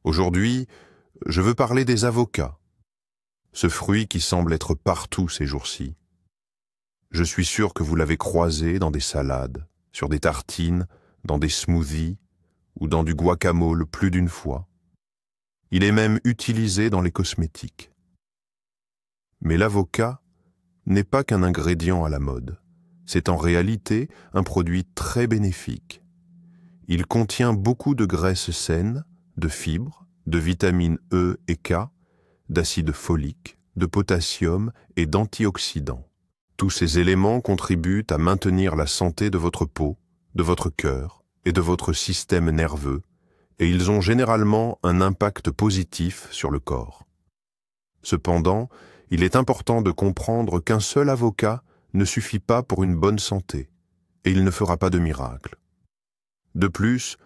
Aujourd'hui, je veux parler des avocats, ce fruit qui semble être partout ces jours-ci. Je suis sûr que vous l'avez croisé dans des salades, sur des tartines, dans des smoothies ou dans du guacamole plus d'une fois. Il est même utilisé dans les cosmétiques. Mais l'avocat n'est pas qu'un ingrédient à la mode. C'est en réalité un produit très bénéfique. Il contient beaucoup de graisses saines, de fibres, de vitamines E et K, d'acide folique, de potassium et d'antioxydants. Tous ces éléments contribuent à maintenir la santé de votre peau, de votre cœur et de votre système nerveux, et ils ont généralement un impact positif sur le corps. Cependant, il est important de comprendre qu'un seul avocat ne suffit pas pour une bonne santé, et il ne fera pas de miracle. De plus,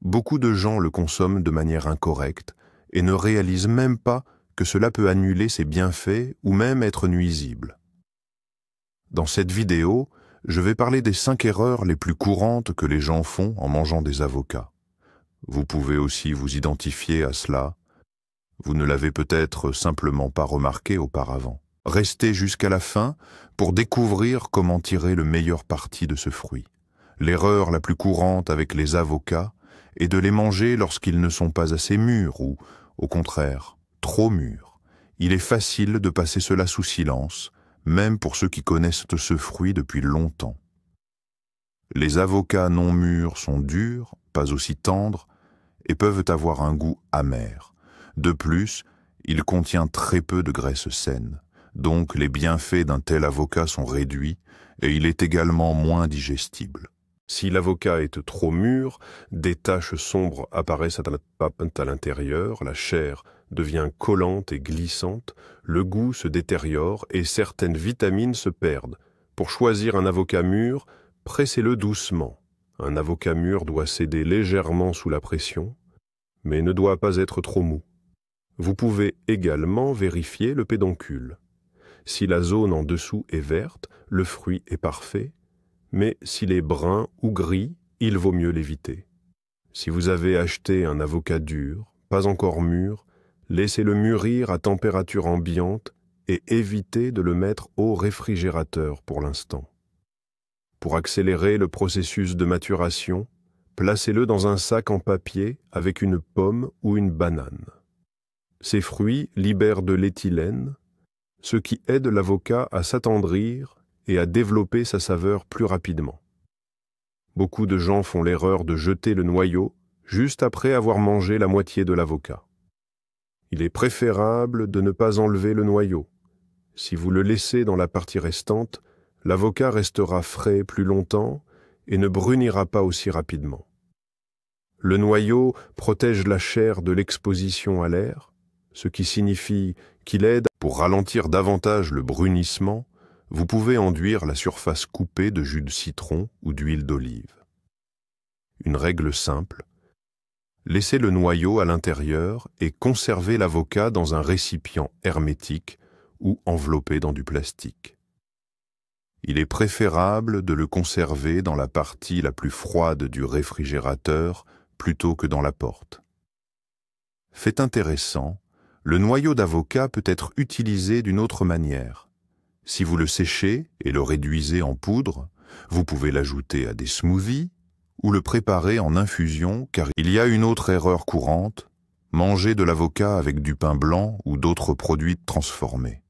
beaucoup de gens le consomment de manière incorrecte et ne réalisent même pas que cela peut annuler ses bienfaits ou même être nuisible. Dans cette vidéo, je vais parler des 5 erreurs les plus courantes que les gens font en mangeant des avocats. Vous pouvez aussi vous identifier à cela. Vous ne l'avez peut-être simplement pas remarqué auparavant. Restez jusqu'à la fin pour découvrir comment tirer le meilleur parti de ce fruit. L'erreur la plus courante avec les avocats est de les manger lorsqu'ils ne sont pas assez mûrs ou, au contraire, trop mûrs. Il est facile de passer cela sous silence, même pour ceux qui connaissent ce fruit depuis longtemps. Les avocats non mûrs sont durs, pas aussi tendres, et peuvent avoir un goût amer. De plus, il contient très peu de graisse saine, donc les bienfaits d'un tel avocat sont réduits et il est également moins digestible. Si l'avocat est trop mûr, des taches sombres apparaissent à la papante à l'intérieur, la chair devient collante et glissante, le goût se détériore et certaines vitamines se perdent. Pour choisir un avocat mûr, pressez-le doucement. Un avocat mûr doit céder légèrement sous la pression, mais ne doit pas être trop mou. Vous pouvez également vérifier le pédoncule. Si la zone en dessous est verte, le fruit est parfait, mais s'il est brun ou gris, il vaut mieux l'éviter. Si vous avez acheté un avocat dur, pas encore mûr, laissez-le mûrir à température ambiante et évitez de le mettre au réfrigérateur pour l'instant. Pour accélérer le processus de maturation, placez-le dans un sac en papier avec une pomme ou une banane. Ces fruits libèrent de l'éthylène, ce qui aide l'avocat à s'attendrir et à développer sa saveur plus rapidement. Beaucoup de gens font l'erreur de jeter le noyau juste après avoir mangé la moitié de l'avocat. Il est préférable de ne pas enlever le noyau. Si vous le laissez dans la partie restante, l'avocat restera frais plus longtemps et ne brunira pas aussi rapidement. Le noyau protège la chair de l'exposition à l'air, ce qui signifie qu'il aide pour ralentir davantage le brunissement. Vous pouvez enduire la surface coupée de jus de citron ou d'huile d'olive. Une règle simple, laissez le noyau à l'intérieur et conservez l'avocat dans un récipient hermétique ou enveloppé dans du plastique. Il est préférable de le conserver dans la partie la plus froide du réfrigérateur plutôt que dans la porte. Fait intéressant, le noyau d'avocat peut être utilisé d'une autre manière. Si vous le séchez et le réduisez en poudre, vous pouvez l'ajouter à des smoothies ou le préparer en infusion, car il y a une autre erreur courante, manger de l'avocat avec du pain blanc ou d'autres produits transformés.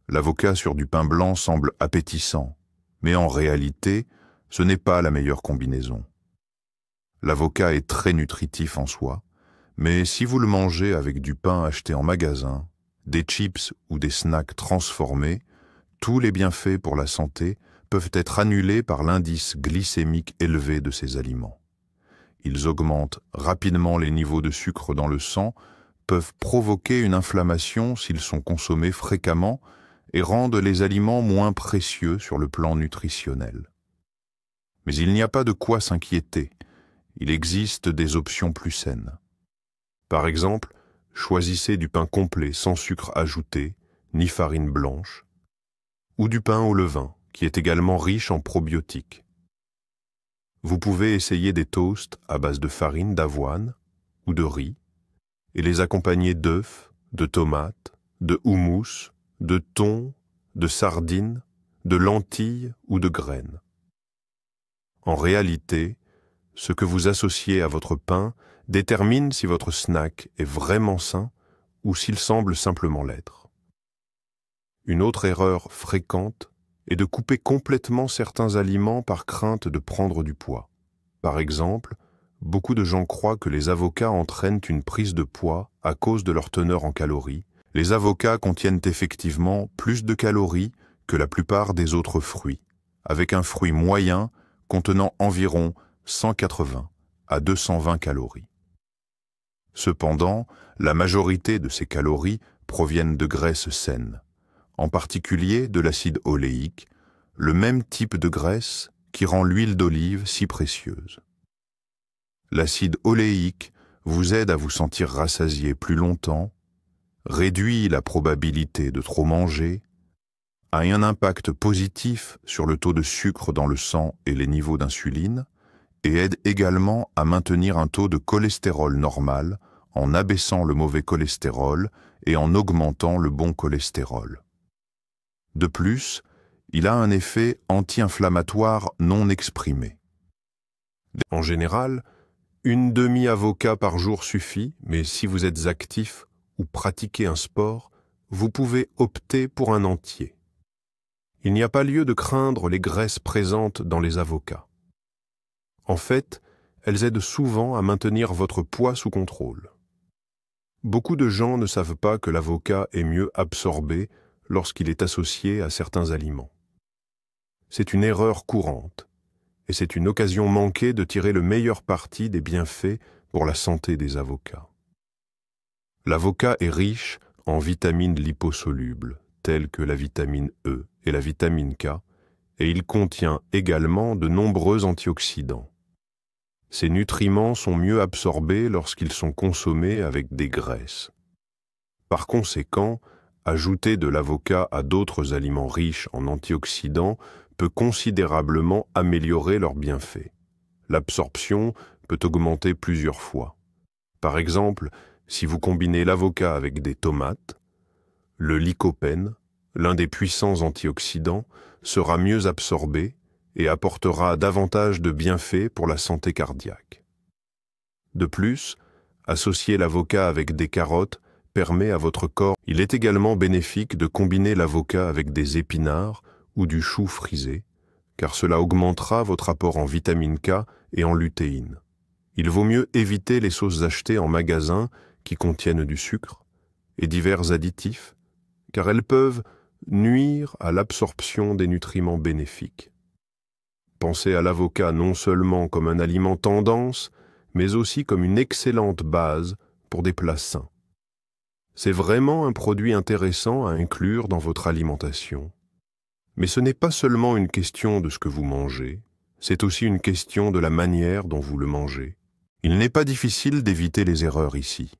L'avocat sur du pain blanc semble appétissant, mais en réalité, ce n'est pas la meilleure combinaison. L'avocat est très nutritif en soi, mais si vous le mangez avec du pain acheté en magasin, des chips ou des snacks transformés, tous les bienfaits pour la santé peuvent être annulés par l'indice glycémique élevé de ces aliments. Ils augmentent rapidement les niveaux de sucre dans le sang, peuvent provoquer une inflammation s'ils sont consommés fréquemment et rendent les aliments moins précieux sur le plan nutritionnel. Mais il n'y a pas de quoi s'inquiéter. Il existe des options plus saines. Par exemple, choisissez du pain complet sans sucre ajouté, ni farine blanche, ou du pain au levain, qui est également riche en probiotiques. Vous pouvez essayer des toasts à base de farine d'avoine ou de riz, et les accompagner d'œufs, de tomates, de houmous, de thon, de sardines, de lentilles ou de graines. En réalité, ce que vous associez à votre pain détermine si votre snack est vraiment sain ou s'il semble simplement l'être. Une autre erreur fréquente est de couper complètement certains aliments par crainte de prendre du poids. Par exemple, beaucoup de gens croient que les avocats entraînent une prise de poids à cause de leur teneur en calories. Les avocats contiennent effectivement plus de calories que la plupart des autres fruits, avec un fruit moyen contenant environ 180 à 220 calories. Cependant, la majorité de ces calories proviennent de graisses saines, en particulier de l'acide oléique, le même type de graisse qui rend l'huile d'olive si précieuse. L'acide oléique vous aide à vous sentir rassasié plus longtemps, réduit la probabilité de trop manger, a un impact positif sur le taux de sucre dans le sang et les niveaux d'insuline, et aide également à maintenir un taux de cholestérol normal en abaissant le mauvais cholestérol et en augmentant le bon cholestérol. De plus, il a un effet anti-inflammatoire non exprimé. En général, une demi-avocat par jour suffit, mais si vous êtes actif ou pratiquez un sport, vous pouvez opter pour un entier. Il n'y a pas lieu de craindre les graisses présentes dans les avocats. En fait, elles aident souvent à maintenir votre poids sous contrôle. Beaucoup de gens ne savent pas que l'avocat est mieux absorbé lorsqu'il est associé à certains aliments. C'est une erreur courante, et c'est une occasion manquée de tirer le meilleur parti des bienfaits pour la santé des avocats. L'avocat est riche en vitamines liposolubles, telles que la vitamine E et la vitamine K, et il contient également de nombreux antioxydants. Ces nutriments sont mieux absorbés lorsqu'ils sont consommés avec des graisses. Par conséquent, ajouter de l'avocat à d'autres aliments riches en antioxydants peut considérablement améliorer leurs bienfaits. L'absorption peut augmenter plusieurs fois. Par exemple, si vous combinez l'avocat avec des tomates, le lycopène, l'un des puissants antioxydants, sera mieux absorbé et apportera davantage de bienfaits pour la santé cardiaque. De plus, associer l'avocat avec des carottes permet à votre corps. Il est également bénéfique de combiner l'avocat avec des épinards ou du chou frisé, car cela augmentera votre apport en vitamine K et en lutéine. Il vaut mieux éviter les sauces achetées en magasin qui contiennent du sucre et divers additifs, car elles peuvent nuire à l'absorption des nutriments bénéfiques. Pensez à l'avocat non seulement comme un aliment tendance, mais aussi comme une excellente base pour des plats sains. C'est vraiment un produit intéressant à inclure dans votre alimentation. Mais ce n'est pas seulement une question de ce que vous mangez, c'est aussi une question de la manière dont vous le mangez. Il n'est pas difficile d'éviter les erreurs ici.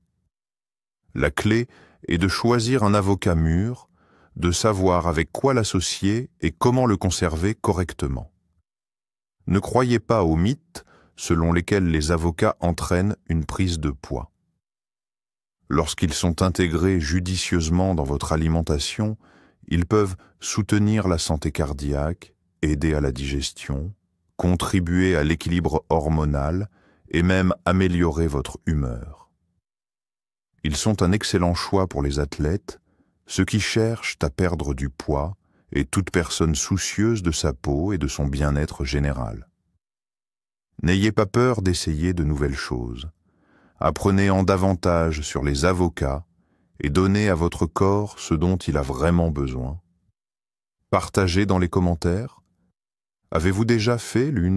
La clé est de choisir un avocat mûr, de savoir avec quoi l'associer et comment le conserver correctement. Ne croyez pas aux mythes selon lesquels les avocats entraînent une prise de poids. Lorsqu'ils sont intégrés judicieusement dans votre alimentation, ils peuvent soutenir la santé cardiaque, aider à la digestion, contribuer à l'équilibre hormonal et même améliorer votre humeur. Ils sont un excellent choix pour les athlètes, ceux qui cherchent à perdre du poids et toute personne soucieuse de sa peau et de son bien-être général. N'ayez pas peur d'essayer de nouvelles choses. Apprenez-en davantage sur les avocats et donnez à votre corps ce dont il a vraiment besoin. Partagez dans les commentaires. Avez-vous déjà fait l'une